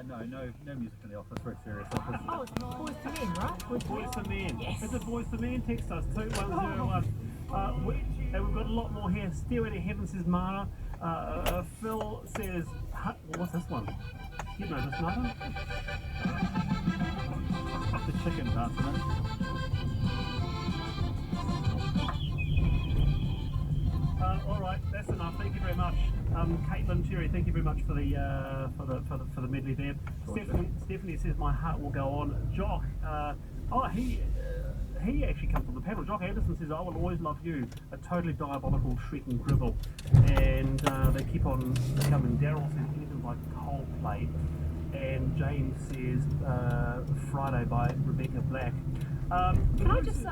No music in the office. Very serious office. Oh, it's Boys to Men, right? Boys to Men. Yes. Is it Boys to Men? Text us 2101. And we've got a lot more here. Stairway to Heaven says Mara. Phil says, well, what's this one? You know this, Martin? The chicken dancing in. All right, that's enough. Thank you very much, Caitlin, Terry. Thank you very much for the medley there. Stephanie says my heart will go on. Jock, he actually comes on the panel. Jock Anderson says I will always love you. A totally diabolical shrieking dribble, and they keep on coming. Daryl says anything like Coldplay, and James says Friday by Rebecca Black. Can I just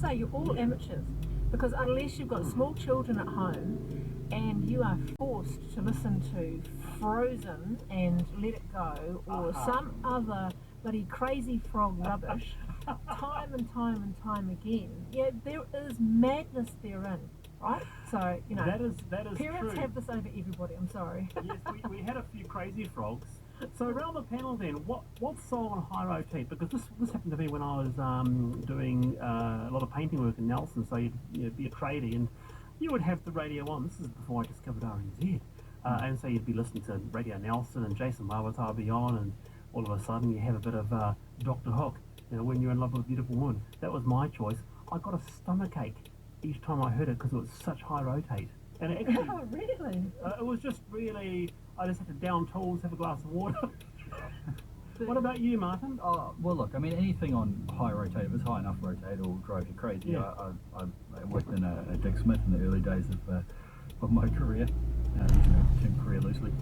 say, you're all amateurs, because unless you've got small children at home and you are forced to listen to Frozen and Let It Go or some other bloody crazy frog rubbish time and time again, yeah, there is madness therein, right? So, you know, that is parents true. have this over everybody, I'm sorry. Yes, we had a few crazy frogs. So around the panel then, what song on high rotate? Because this happened to me when I was doing a lot of painting work in Nelson. So you'd be a tradie and you would have the radio on. This is before I discovered RNZ. And so you'd be listening to Radio Nelson and Jason Mawata would be on, and all of a sudden you have a bit of Dr. Hook, you know, When You're in Love with a Beautiful Woman. That was my choice. I got a stomachache each time I heard it because it was such high rotate. And it actually, Oh, really? it was just really, I just had to down tools, have a glass of water. What about you, Martin? Oh, well, look, I mean, anything on high rotate, if it's high enough rotate, it'll drive you crazy. Yeah. I worked in a Dick Smith in the early days of my career, term career loosely,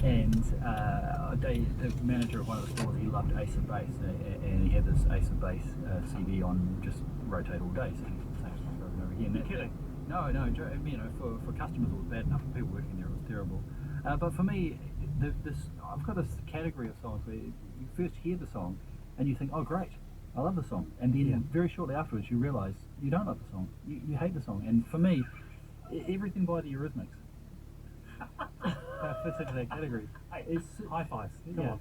and the manager of one of the stores, he loved Ace of Base, and he had this Ace of Base CD on just rotate all day, so same song over and over again. You're kidding? No, you know, for customers it was bad enough, for people working there it was terrible. But for me, I've got this category of songs where you first hear the song and you think, oh great, I love the song, and then very shortly afterwards you realise you don't love the song, you hate the song. And for me, everything by the Eurythmics fits into that category. It's high fives. Come on.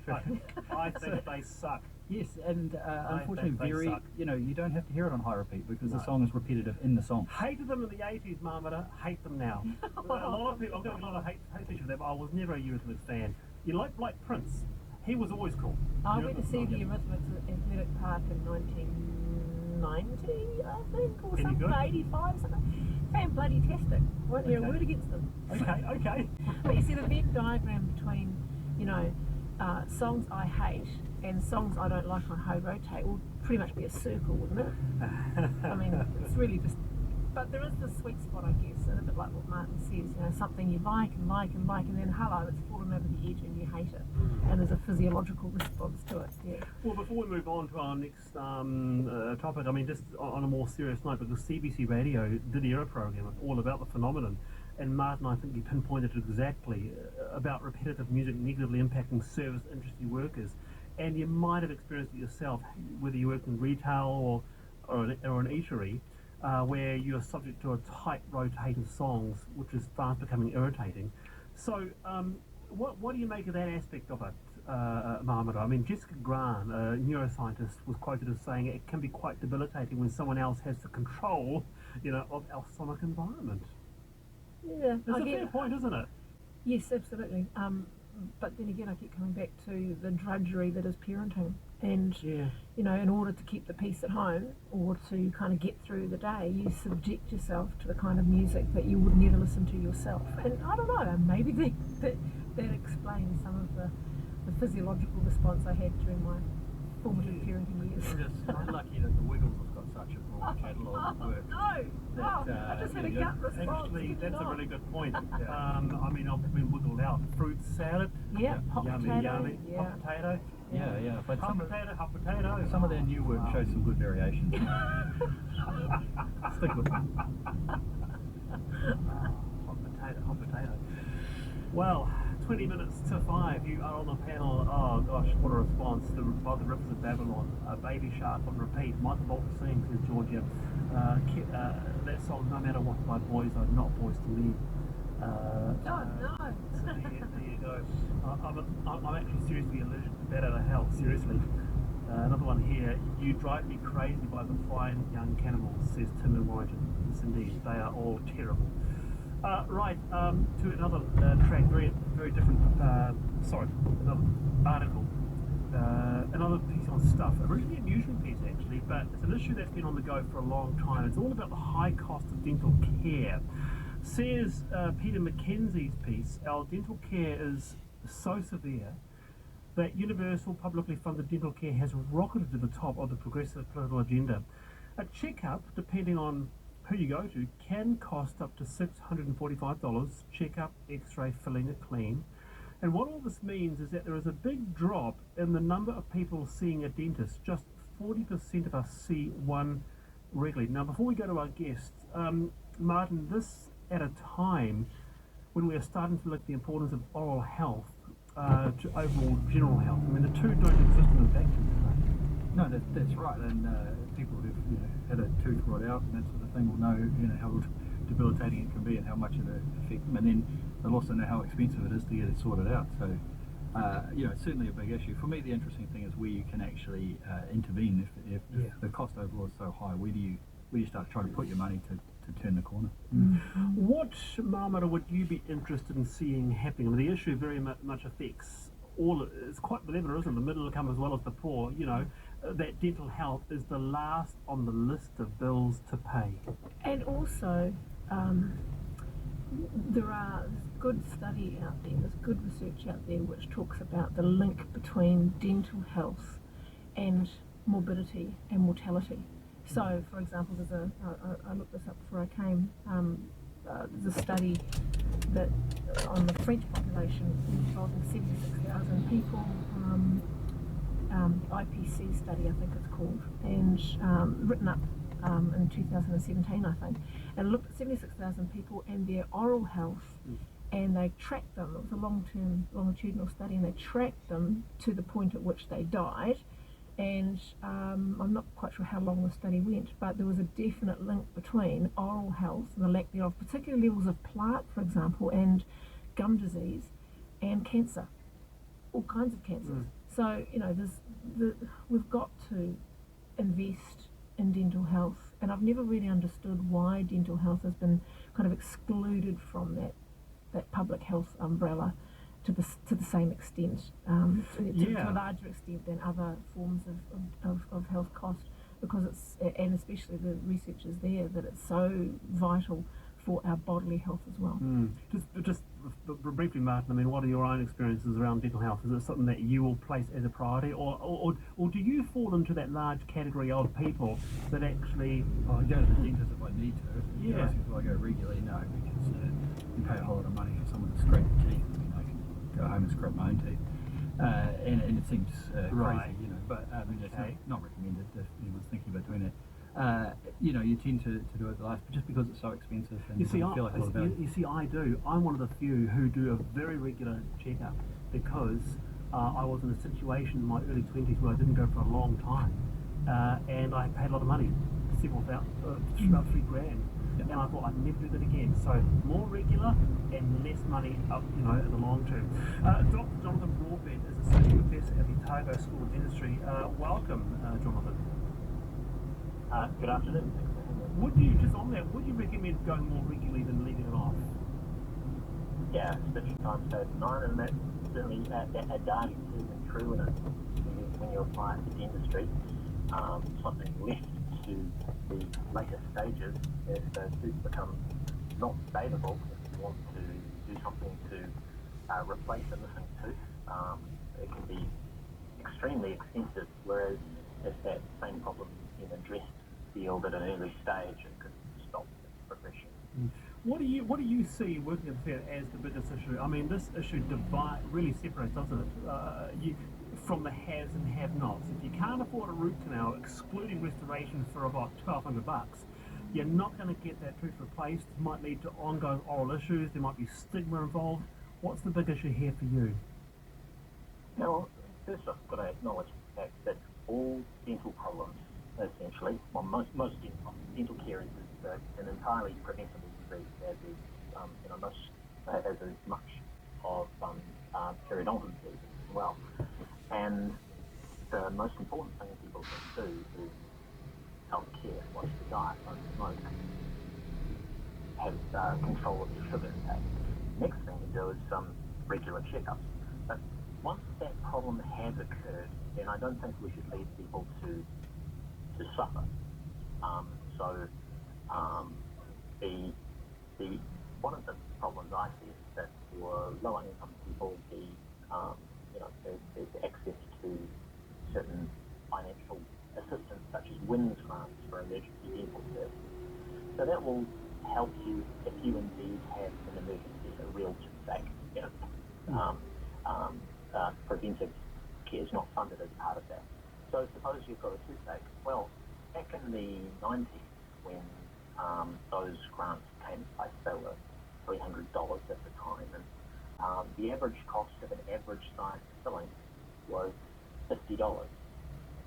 I think they suck. Yes, and unfortunately, think they suck. you don't have to hear it on high repeat because the song is repetitive in the song. Hated them in the 80s, Marmota. Hate them now. A lot of people, I've got a lot of hate issues with them. I was never a Eurythmics fan. You like Prince. He was always cool. I went to see the Eurythmics at Athletic Park in 1990, I think, or Any something, good? 85, something. Fan-bloody-tastic. Won't hear a word against them. Okay. But you see, the Venn diagram between, you know, songs I hate and songs I don't like on high rotate will pretty much be a circle, wouldn't it? I mean, it's really just... But there is this sweet spot, I guess, and a bit like what Martin says, you know, something you like, and then hello, it's fallen over the edge and you hate it. And there's a physiological response to it, yeah. Well, before we move on to our next topic, I mean, just on a more serious note, because CBC Radio did a program all about the phenomenon, and Martin, I think you pinpointed it exactly, about repetitive music negatively impacting service industry workers. And you might have experienced it yourself, whether you work in retail or an eatery, where you're subject to a tight rotating songs, which is fast becoming irritating. So, what do you make of that aspect of it, Marmota? I mean, Jessica Grahn, a neuroscientist, was quoted as saying it can be quite debilitating when someone else has the control, you know, of our sonic environment. Yeah, It's a fair point, isn't it? Yes, absolutely. But then again, I keep coming back to the drudgery that is parenting. And, you know, in order to keep the peace at home or to kind of get through the day, you subject yourself to the kind of music that you would never listen to yourself. And I don't know, maybe that explains some of the physiological response I had during my formative parenting years. We're just unlucky that the Wiggles have got such a broad catalogue of work. No! I just had a gut response. Actually, that's a really good point. I mean, I've been wiggled out. Fruit salad. Yeah, hot Yummy, potato. yummy. Yeah. Hot potato. Yeah, but Hot potato. some of their new work shows some good variation. Stick with it. Hot potato. Well, 20 minutes to 5, you are on the panel. Oh gosh, what a response. By the Rivers of Babylon, Baby Shark on repeat. Michael Bolton sings in Georgia. That song, No Matter What, by Boys Are Not Boys to Me. Oh, no. So there you go. I'm actually seriously allergic to bat out of hell, seriously. Another one here. You drive me crazy by the fine young cannibals, says Tim in Warrington. Yes, indeed. They are all terrible. Right, to another track, very, very different, another article. Another piece on stuff, a really unusual piece actually, but it's an issue that's been on the go for a long time. It's all about the high cost of dental care. Says Peter Mackenzie's piece, our dental care is so severe that universal publicly funded dental care has rocketed to the top of the progressive political agenda. A checkup, depending on who you go to, can cost up to $645, checkup, x-ray, filling, a clean. And what all this means is that there is a big drop in the number of people seeing a dentist. Just 40% of us see one regularly. Now, before we go to our guests, Martin, this at a time when we are starting to look at the importance of oral health to overall general health. I mean, the two don't exist in a vacuum. No, that's right. And people who've had a tooth rot out and that sort of thing will know how debilitating it can be and how much it affects them. And then they'll also know how expensive it is to get it sorted out. So, it's certainly a big issue. For me, the interesting thing is where you can actually intervene if the cost overall is so high. Where do you start trying to put your money to turn the corner? What, Marmara, would you be interested in seeing happening? I mean, the issue very much affects all. It's quite malevolent, isn't it? The middle income as well as the poor. That dental health is the last on the list of bills to pay. And also, there are good study out there, there's good research out there which talks about the link between dental health and morbidity and mortality. So, for example, I looked this up before I came, there's a study that on the French population involving 76,000 people, IPC study I think it's called, and written up in 2017 I think, and looked at 76,000 people and their oral health, and they tracked them. It was a long-term longitudinal study, and they tracked them to the point at which they died. And I'm not quite sure how long the study went, but there was a definite link between oral health and the lack thereof, particular levels of plaque, for example, and gum disease and cancer, all kinds of cancers. So, we've got to invest in dental health, and I've never really understood why dental health has been kind of excluded from that public health umbrella to the same extent, to a larger extent than other forms of health cost, because and especially the research is there that it's so vital for our bodily health as well. Just briefly, Martin, I mean, what are your own experiences around dental health? Is it something that you will place as a priority, or do you fall into that large category of people that actually... I go to the dentist if I need to. Yeah. Do I go regularly? No, because you pay a whole lot of money for someone to scrape your teeth. I mean, I can go home and scrape my own teeth. And it seems Right. crazy, but I mean, it's Okay. not recommended if anyone's thinking about doing it. You tend to do it the last, but just because it's so expensive and You see, doesn't feel like a lot of value. you see, I do. I'm one of the few who do a very regular checkup because I was in a situation in my early 20s where I didn't go for a long time, and I paid a lot of money, several thousand, about $3,000. And I thought I'd never do that again. So more regular and less money up, in the long term. Dr. Jonathan Broadbent is Associate Professor at the Otago School of Dentistry. Welcome, Jonathan. Good afternoon. Would you recommend going more regularly than leaving it off? Yeah, especially times over 9, and that's certainly that data is certainly true when you apply it to dentistry. Something left to the later stages as those teeth become not savable. If you want to do something to replace a missing tooth, it can be extremely expensive, whereas if that same problem is addressed field at an early stage, it could stop the progression. What do you see working at the fair as the biggest issue? I mean, this issue really separates, doesn't it? From the haves and have-nots. If you can't afford a root canal, excluding restoration for about $1,200, you're not going to get that tooth replaced. It might lead to ongoing oral issues. There might be stigma involved. What's the big issue here for you? Now, first I've got to acknowledge the fact that all dental problems, essentially, well, most dental care is an entirely preventable disease, as is, as much of periodontal diseases as well. And the most important thing people can do is self-care, watch the diet, don't smoke, have control of your sugar intake. Next thing to do is some regular checkups. But once that problem has occurred, then I don't think we should leave people to suffer. The one of the problems I see is that for lower income people, there's access to certain financial assistance such as WINS grants for emergency dental services. So that will help you if you indeed have an emergency, a real toothache. Preventive care is not funded as part of that. So suppose you've got a toothache. Well, back in the 90s when those grants came in place, they were $300 at the time, and the average cost of an average size filling was $50.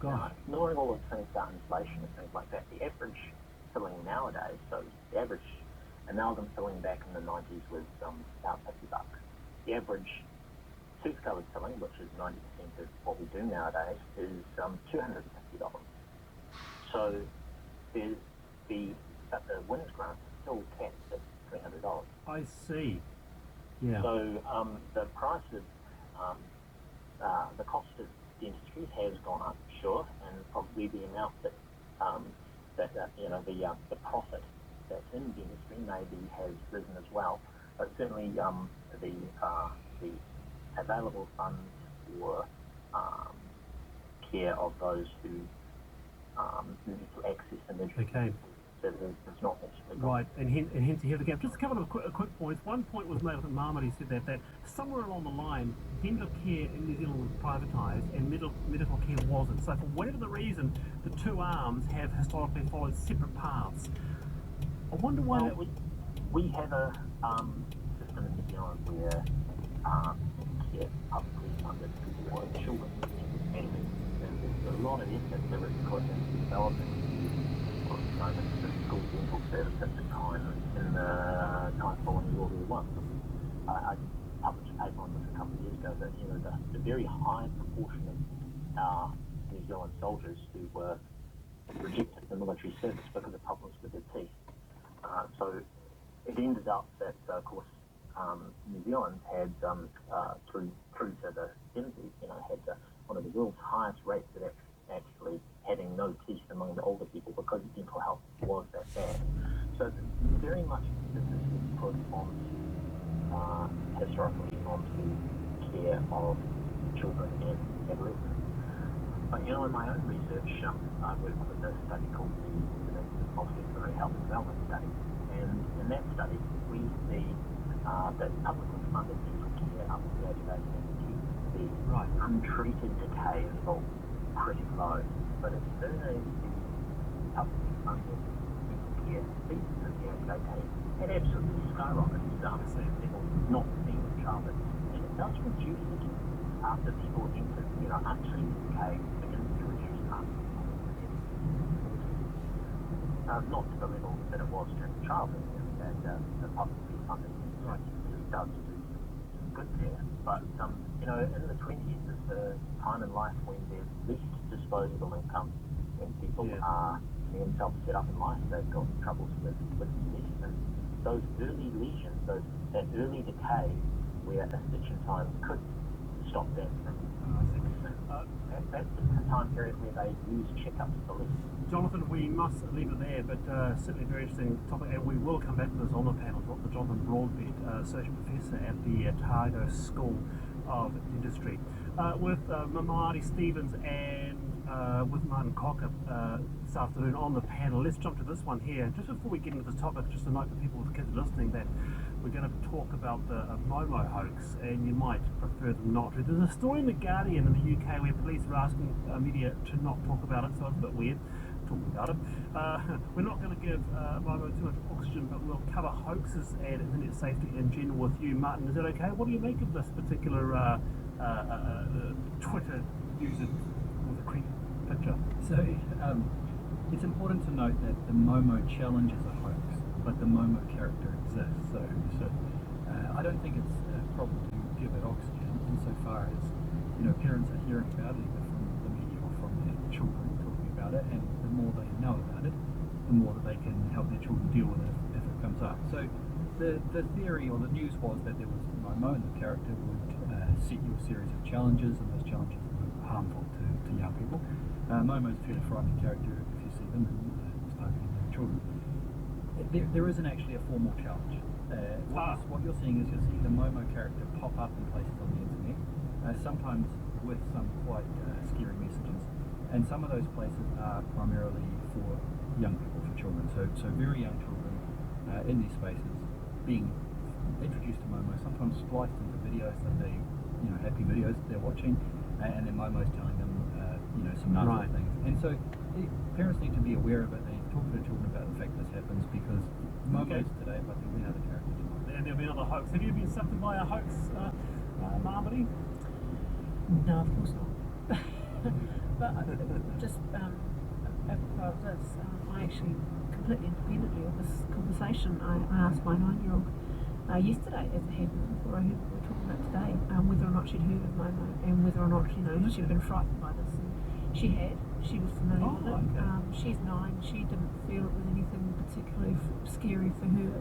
Gosh. Ignoring all of the things about inflation and things like that, the average filling nowadays, so the average amalgam filling back in the 90s was about $50. The average tooth-coloured filling, which is 90% of what we do nowadays, is $250. So but the WINS grant is still capped at $300. I see. Yeah. So the price of the cost of dentistry has gone up, sure, and probably the amount that the profit that's in dentistry maybe has risen as well. But certainly the available funds for care of those who need to access emergency services is not necessarily gone. Right, and hence you have the gap. Just a couple of quick points. One point was made, I think Marmody said that somewhere along the line, dental care in New Zealand was privatised and medical care wasn't. So for whatever the reason, the two arms have historically followed separate paths. I wonder why that... We have a system in New Zealand where care publicly funded for children and there's a lot of effort that was put into developing the school dental service at the time in the time following World War I. I published a paper on this a couple of years ago that the very high proportion of our New Zealand soldiers who were rejected the military service because of problems with their teeth. So it ended up that, of course, New Zealand had, through to the 70s, had one of the world's highest rates of actually having no teeth among the older people because dental health was that bad. So very much emphasis was put historically onto care of children and adolescents. But in my own research, I worked with a study called the Multidisciplinary Health and Development Study, and in that study we see that publicly funded dental care up to the age of 18 the untreated decay is all pretty low. But as soon as the publicly funded dental care ceases at the age of 18, it absolutely skyrockets. People not seeing the childhood, and it does reduce again after people enter, untreated decay begins to reduce after not to the level that it was during childhood, and the publicly funded really does do some good there. But in the 20s is the time in life when there's least disposable income, when people are themselves set up in life, they've got troubles with disease, and those early lesions, that early decay, where a stitch in time could stop that from that's the time period where they use checkups the least. Jonathan, we must leave it there, but certainly a very interesting topic, and we will come back to this on the panel. Dr. Jonathan Broadbent, Associate Professor at the Otago School of Dentistry, with Marty Stevens and with Martin Cocker this afternoon on the panel. Let's jump to this one here. Just before we get into this topic, just to note for people with kids listening that we're going to talk about the Momo hoax, and you might prefer them not to. There's a story in The Guardian in the UK where police are asking media to not talk about it, so it's a bit weird talking about it. We're not going to give Momo too much oxygen, but we'll cover hoaxes and internet safety in general with you. Martin, is that okay? What do you make of this particular Twitter user with a creepy picture? So it's important to note that the Momo challenge is a hoax, but the Momo character exists. So I don't think it's a problem to give it oxygen. far as, you know, parents are hearing about it either from the media or from their children talking about it, and the more they know about it, the more that they can help their children deal with it if it comes up. So the theory or the news was that there was Momo, and the character would set you a series of challenges, and those challenges were harmful to young people. Momo's a fairly frightening character if you see them, and it's targeting young children. There isn't actually a formal challenge. What you're seeing is you're seeing the Momo character pop up in places on the internet, sometimes with some quite scary messages, and some of those places are primarily for young people, for children. So very young children in these spaces being introduced to Momo, sometimes spliced into videos that they, you know, happy videos that they're watching, and then Momo's telling them, you know, some nasty things. And so parents need to be aware of it. They need to talk to their children about the fact this happens, because Momo's today, but there'll be another character tomorrow. And there'll be another hoax. Have you been sucked by a hoax, Marmody? No, of course not. But just about this, I actually, completely independently of this conversation, I asked my 9-year-old yesterday, as it happened, before I heard what we were talking about today, whether or not she'd heard of Momo, and whether or not, you know, she'd been frightened by this. And she had. She was familiar with it. Okay. She's 9. She didn't feel it was anything particularly scary for her.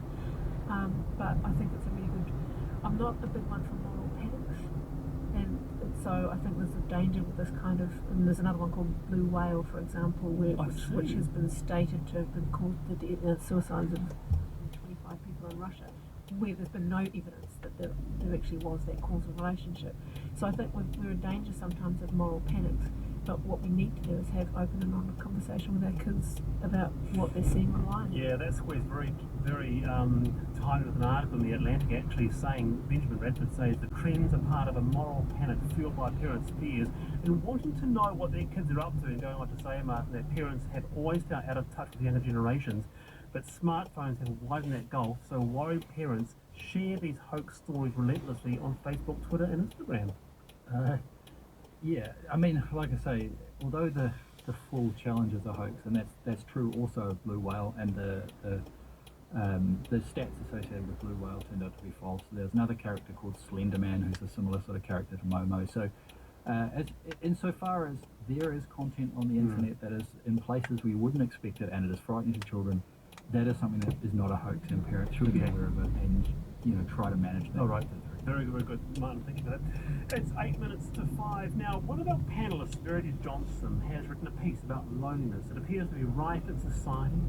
But I think it's a really good. I'm not a big one for moral panics, and so I think there's a danger with this kind of. And there's another one called Blue Whale, for example, which has been stated to have been caused the suicides of 25 people in Russia, where there's been no evidence that there actually was that causal relationship. So I think we're in danger sometimes of moral panics. But what we need to do is have open and honest conversation with our kids about what they're seeing online. Yeah, that squares very, very tied with an article in The Atlantic actually saying, Benjamin Radford says, the trends are part of a moral panic fueled by parents' fears and wanting to know what their kids are up to, and going on to say, Martin, that parents have always felt out of touch with younger generations, but smartphones have widened that gulf, so worried parents share these hoax stories relentlessly on Facebook, Twitter and Instagram. Yeah, I mean, like I say, although the full challenge is a hoax, and that's true also of Blue Whale, and the stats associated with Blue Whale turned out to be false. There's another character called Slenderman who's a similar sort of character to Momo. So, insofar as there is content on the internet that is in places we wouldn't expect it, and it is frightening to children, that is something that is not a hoax, and parents should be aware of it and, you know, try to manage that. All right. Very good, very good. Martin, thank you for that. It's 8 minutes to 5. Now, one of our panellists, Verity Johnson, has written a piece about loneliness. It appears to be rife in society.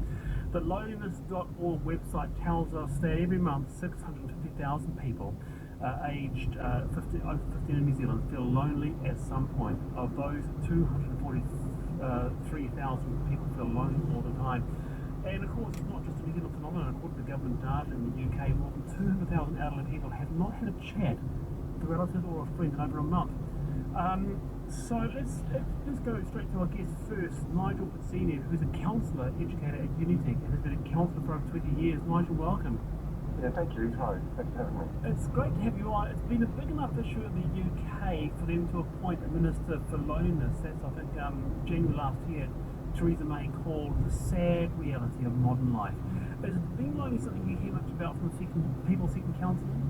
The loneliness.org website tells us that every month 650,000 people aged 50, over 15 in New Zealand feel lonely at some point. Of those, 243,000 people feel lonely all the time. And of course, it's not just a New Zealand phenomenon. According to government data in the UK, more than 200,000 elderly people have not had a chat with a relative or a friend in over a month. So let's go straight to our guest first, Nigel Pizzini, who's a counsellor, educator at Unitec, and has been a counsellor for over 20 years. Nigel, welcome. Yeah, thank you. Hi, thanks for having me. It's great to have you on. It's been a big enough issue in the UK for them to appoint a minister for loneliness. That's, I think, January last year. Theresa May called the sad reality of modern life. Has being lonely something you hear much about from people seeking counselling?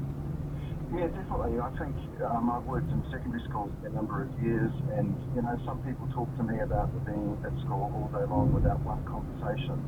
Yeah, definitely. I think I've worked in secondary schools for a number of years, and you know, some people talk to me about being at school all day long without one conversation.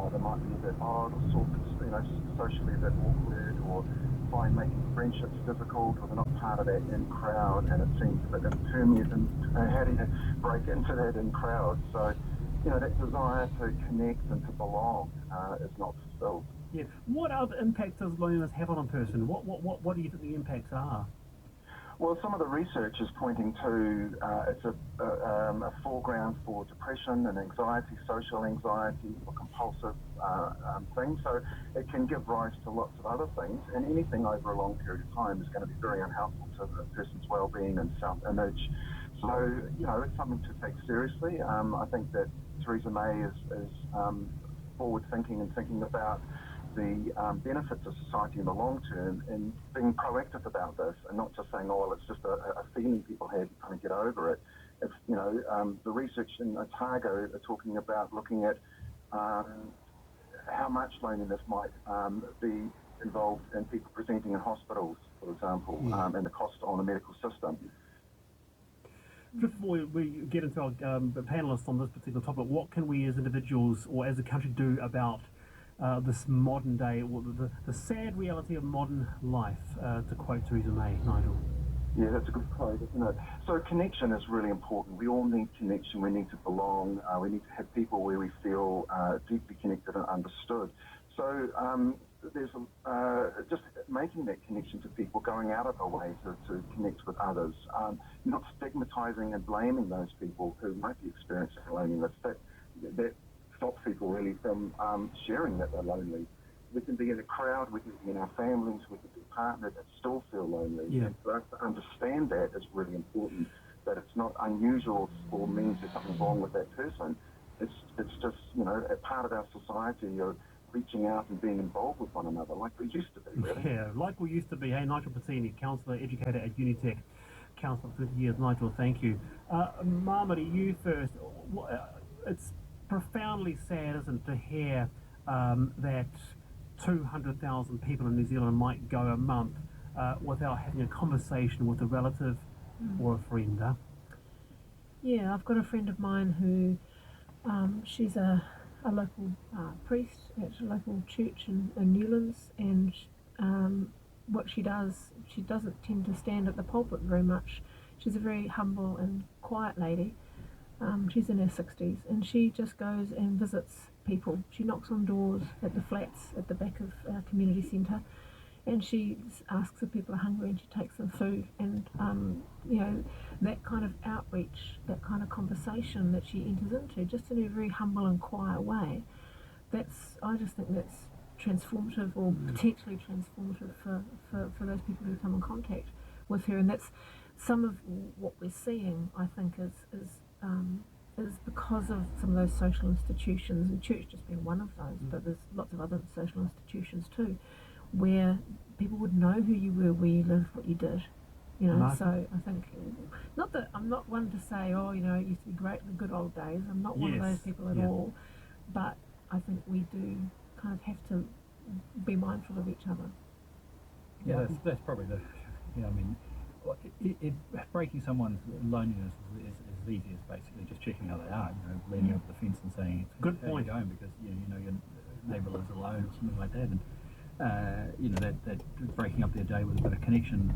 They might be a bit odd, or sort of, you know, socially a bit awkward, or find making friendships difficult, or they're not part of that in crowd, and it seems a bit impermeable. And how do you break into that in crowd? So, you know, that desire to connect and to belong is not fulfilled. Yeah. What other impacts does loneliness have on a person? What do you think the impacts are? Well, some of the research is pointing to it's a foreground for depression and anxiety, social anxiety, or compulsive things. So it can give rise to lots of other things, and anything over a long period of time is going to be very unhelpful to a person's well-being and self-image. So, you know, it's something to take seriously. I think that Theresa May is forward-thinking and thinking about the benefits of society in the long term and being proactive about this, and not just saying, oh, well, it's just a feeling people have, you kind of get over it. It's, you know, the research in Otago are talking about looking at how much loneliness might be involved in people presenting in hospitals. for example, and the cost on the medical system. Just before we get into our panelists on this particular topic, what can we as individuals or as a country do about this modern day, or the sad reality of modern life, to quote Theresa May, Nigel? Yeah, that's a good quote, isn't it? So connection is really important. We all need connection. We need to belong. We need to have people where we feel deeply connected and understood. So there's just making that connection to people, going out of our way to connect with others, not stigmatizing and blaming those people who might be experiencing loneliness. That stops people really from sharing that they're lonely. We can be in a crowd, we can be in our families, we can be partnered and still feel lonely. Yeah. And for us to understand that is really important, that it's not unusual or means there's something wrong with that person. It's just, a part of our society of reaching out and being involved with one another like we used to be, really. Yeah, like we used to be. Hey, Nigel Patini, counsellor, educator at Unitec, counsellor for 30 years. Nigel, thank you. Marmody, you first. It's profoundly sad, isn't it, to hear that 200,000 people in New Zealand might go a month without having a conversation with a relative or a friend. Yeah, I've got a friend of mine who, she's a local priest at a local church in Newlands, and what she does, she doesn't tend to stand at the pulpit very much. She's a very humble and quiet lady. She's in her 60s, and she just goes and visits people. She knocks on doors at the flats at the back of our community centre, and she asks if people are hungry, and she takes them food. And that kind of outreach, that kind of conversation that she enters into, just in a very humble and quiet way, I just think that's transformative, or potentially transformative for those people who come in contact with her. And that's some of what we're seeing, I think, is because of some of those social institutions, and church just being one of those, but there's lots of other social institutions too, where people would know who you were, where you lived, what you did. So I think, not that I'm not one to say, it used to be great in the good old days. I'm not one of those people at all, but I think we do kind of have to be mindful of each other. Yeah, that's probably breaking someone's loneliness is as easy as basically just checking how they are, leaning over the fence and saying, good point, going, because your neighbour lives alone or something like that, and that breaking up their day with a bit of connection.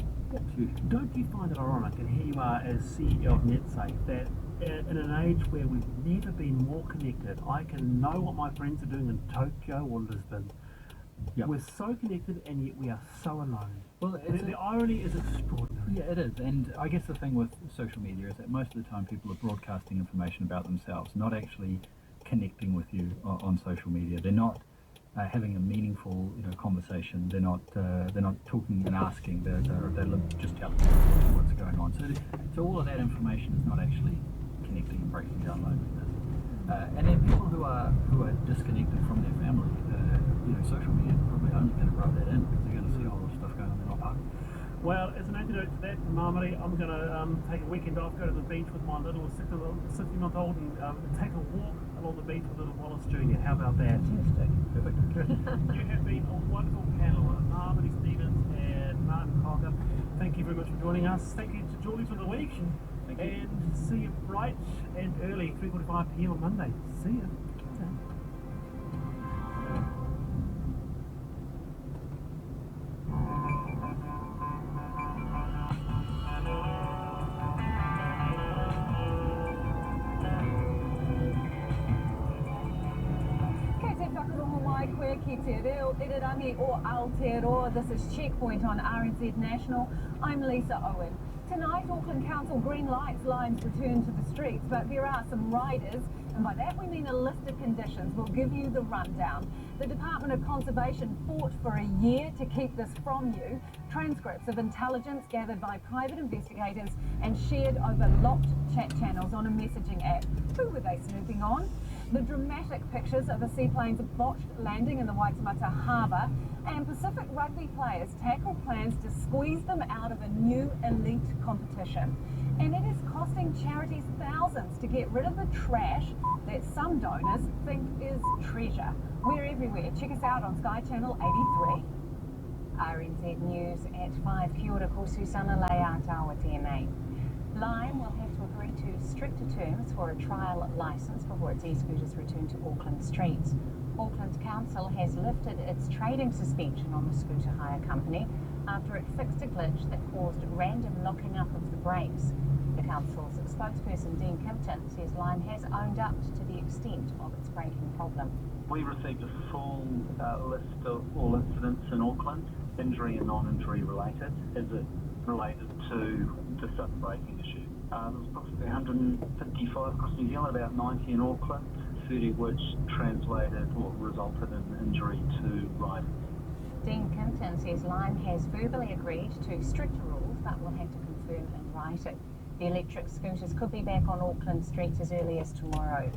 Don't you find it ironic, and here you are as CEO of NetSafe, that in an age where we've never been more connected, I can know what my friends are doing in Tokyo or Lisbon. Yep. We're so connected, and yet we are so alone. Well, the irony is extraordinary. Yeah, it is. And I guess the thing with social media is that most of the time people are broadcasting information about themselves, not actually connecting with you on social media. They're not having a meaningful, conversation. They're not talking and asking. They're just telling you what's going on. So all of that information is not actually connecting and breaking down loneliness. And then people who are disconnected from their family, social media is probably only going to rub that in, because they're going to see all this stuff going on in their park. Well, as an antidote to that, Marmody, I'm going to take a weekend off, go to the beach with my little 60-month-old, and take a walk along the beach with little Wallace Jr. How about that? Fantastic. Perfect. You have been a wonderful panel, Marmody Stevens and Martin Cocker. Thank you very much for joining us. Thank you to Julie for the week. Thank you. And see you bright and early, 3:45 p.m. on Monday. See ya. Or Aotearoa. This is Checkpoint on RNZ National. I'm Lisa Owen. Tonight, Auckland Council green lights lines return to the streets, but there are some riders, and by that we mean a list of conditions. We'll give you the rundown. The Department of Conservation fought for a year to keep this from you. Transcripts of intelligence gathered by private investigators and shared over locked chat channels on a messaging app. Who were they snooping on? The dramatic pictures of a seaplane's botched landing in the Waitemata Harbour, and Pacific rugby players tackle plans to squeeze them out of a new elite competition. And it is costing charities thousands to get rid of the trash that some donors think is treasure. We're everywhere. Check us out on Sky Channel 83. RNZ News at 5. Kia ora, ko Susana Leatawa tēnei. Lime will have to agree to stricter terms for a trial licence before its e-scooters return to Auckland streets. Auckland Council has lifted its trading suspension on the scooter hire company after it fixed a glitch that caused random locking up of the brakes. The council's spokesperson Dean Kimpton says Lime has owned up to the extent of its braking problem. We received a full list of all incidents in Auckland, injury and non-injury related. Is it related to just a braking issue? There was approximately 155 across New Zealand, about 90 in Auckland, 30 of which translated or resulted in injury to riders. Dean Kimpton says Lime has verbally agreed to stricter rules but will have to confirm in writing. The electric scooters could be back on Auckland streets as early as tomorrow.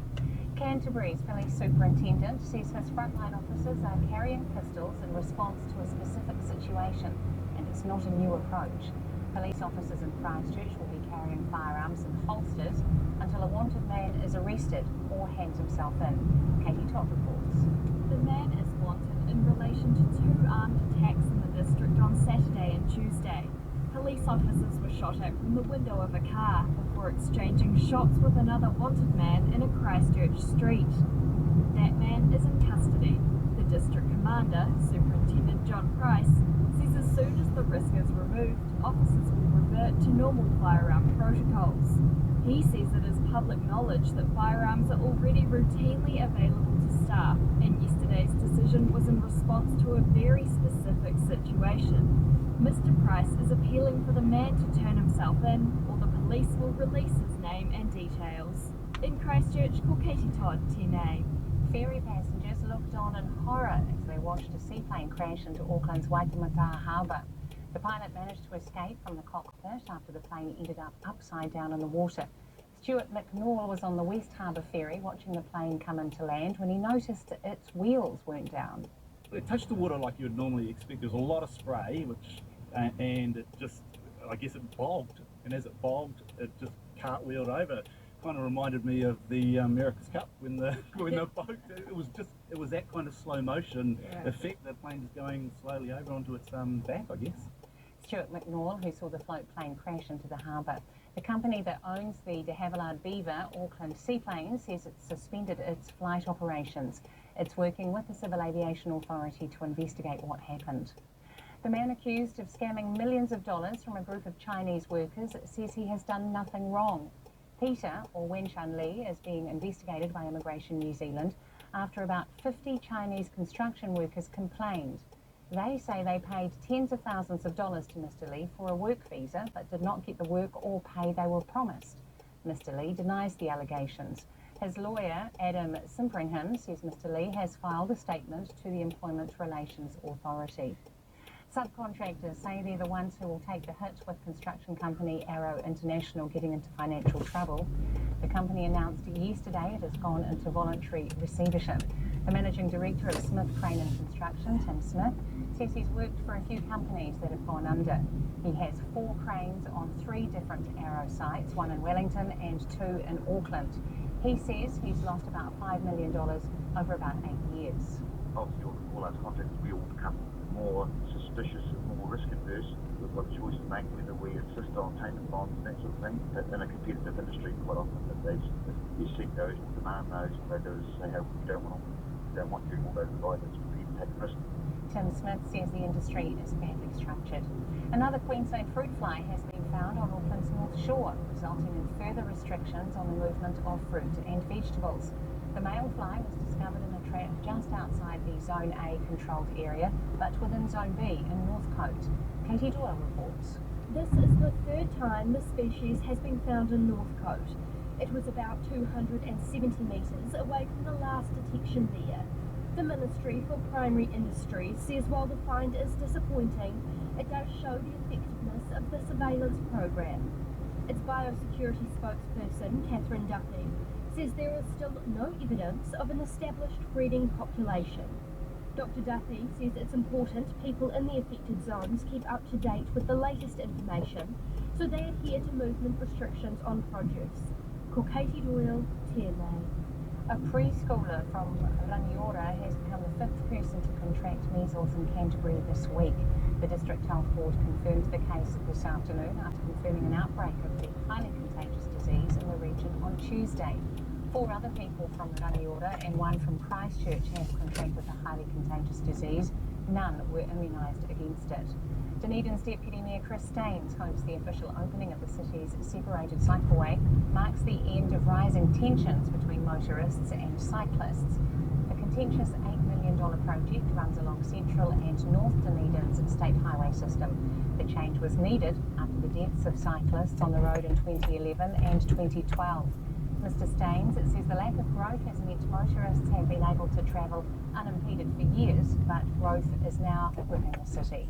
Canterbury's police superintendent says his frontline officers are carrying pistols in response to a specific situation, and it's not a new approach. Police officers in Christchurch will be carrying firearms in holsters until a wanted man is arrested or hands himself in. Katie Todd reports. The man is wanted in relation to 2 armed attacks in the district on Saturday and Tuesday. Police officers were shot at from the window of a car before exchanging shots with another wanted man in a Christchurch street. That man is in custody. The district commander, Superintendent John Price, says as soon as the risk is removed, officers will revert to normal firearm protocols. He says it is public knowledge that firearms are already routinely available to staff, and yesterday's decision was in response to a very specific situation. Mr. Price is appealing for the man to turn himself in, or the police will release his name and details. In Christchurch, ko Katie Todd, tēnei. Ferry passengers looked on in horror as they watched a seaplane crash into Auckland's Waitemata Harbour. The pilot managed to escape from the cockpit after the plane ended up upside down in the water. Stuart McNaull was on the West Harbour ferry watching the plane come into land when he noticed its wheels weren't down. It touched the water like you would normally expect. There was a lot of spray, and it just, I guess it bogged. And as it bogged, it just cartwheeled over. It kind of reminded me of the America's Cup when the boat. It was that kind of slow motion effect. The plane just going slowly over onto its back, I guess. Stuart McNaull, who saw the float plane crash into the harbour. The company that owns the de Havilland Beaver, Auckland Seaplanes, says it's suspended its flight operations. It's working with the Civil Aviation Authority to investigate what happened. The man accused of scamming millions of dollars from a group of Chinese workers says he has done nothing wrong. Peter, or Wenchun Li, is being investigated by Immigration New Zealand after about 50 Chinese construction workers complained. They say they paid tens of thousands of dollars to Mr. Li for a work visa but did not get the work or pay they were promised. Mr. Li denies the allegations. His lawyer, Adam Simpringham, says Mr. Li has filed a statement to the Employment Relations Authority. Subcontractors say they're the ones who will take the hit with construction company Arrow International getting into financial trouble. The company announced yesterday it has gone into voluntary receivership. The managing director of Smith Crane and Construction, Tim Smith, says he's worked for a few companies that have gone under. He has 4 cranes on 3 different Arrow sites, 1 in Wellington and 2 in Auckland. He says he's lost about $5 million over about 8 years. Obviously, all those contractors, we all become more suspicious and more risk adverse. We've got a choice to make whether we insist on payment bonds and that sort of thing. But in a competitive industry, quite often, if you seek those or demand those, what they do is say, hey, we don't want you all those providers, we take the risk. Tim Smith says the industry is badly structured. Another Queensland fruit fly has been found on Auckland's North Shore, resulting in further restrictions on the movement of fruit and vegetables. The male fly was discovered in a trap just outside the Zone A controlled area, but within Zone B in Northcote. Katie Doyle reports. This is the 3rd time the species has been found in Northcote. It was about 270 metres away from the last detection there. The Ministry for Primary Industries says while the find is disappointing, it does show the effectiveness of the surveillance program. Its biosecurity spokesperson, Catherine Duffy, says there is still no evidence of an established breeding population. Dr. Duffy says it's important people in the affected zones keep up to date with the latest information so they adhere to movement restrictions on produce. Ko Katie Doyle, tēnei. A preschooler from Rangiora has become the 5th person to contract measles in Canterbury this week. The District Health Board confirmed the case this afternoon after confirming an outbreak of the highly contagious disease in the region on Tuesday. 4 other people from Rangiora and 1 from Christchurch have contracted the highly contagious disease. None were immunised against it. Dunedin's Deputy Mayor Chris Staines hopes the official opening of the city's separated cycleway marks the end of rising tensions between motorists and cyclists. The contentious $8 million project runs along Central and North Dunedin's state highway system. The change was needed after the deaths of cyclists on the road in 2011 and 2012. Mr Staines says the lack of growth has meant motorists have been able to travel unimpeded for years, but growth is now within the city.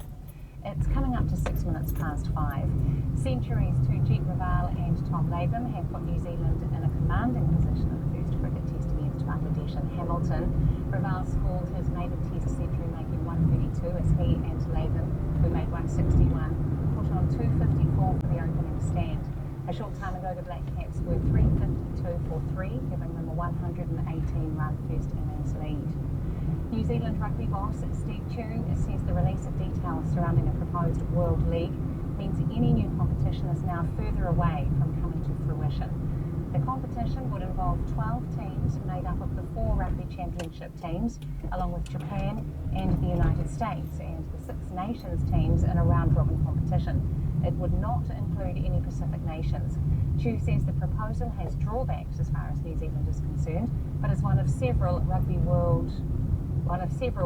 It's coming up to 6 minutes past 5. Centuries to Jeet Raval and Tom Latham have put New Zealand in a commanding position in the first cricket test against Bangladesh in Hamilton. Raval scored his maiden test century, making 132 as he and Latham, who made 161, put on 254 for the opening stand. A short time ago, the Black Caps were 352 for 3, giving them a 118-run first innings lead. New Zealand rugby boss Steve Tew says the release of details surrounding a proposed World League means any new competition is now further away from coming to fruition. The competition would involve 12 teams made up of the 4 rugby championship teams, along with Japan and the United States, and the 6 nations teams in a round-robin competition. It would not include any Pacific nations. Tew says the proposal has drawbacks as far as New Zealand is concerned, but is one of several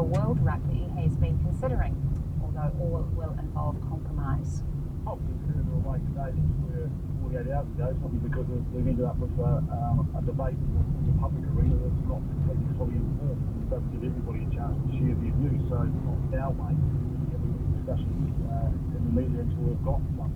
World Rugby has been considering, although all will involve compromise. Probably further away today than we were 48 hours ago, probably because we've ended up with a debate in the public arena that's not completely fully informed. It doesn't give everybody a chance to share their views, so it's not our way. We have discussions in the media until we've got one.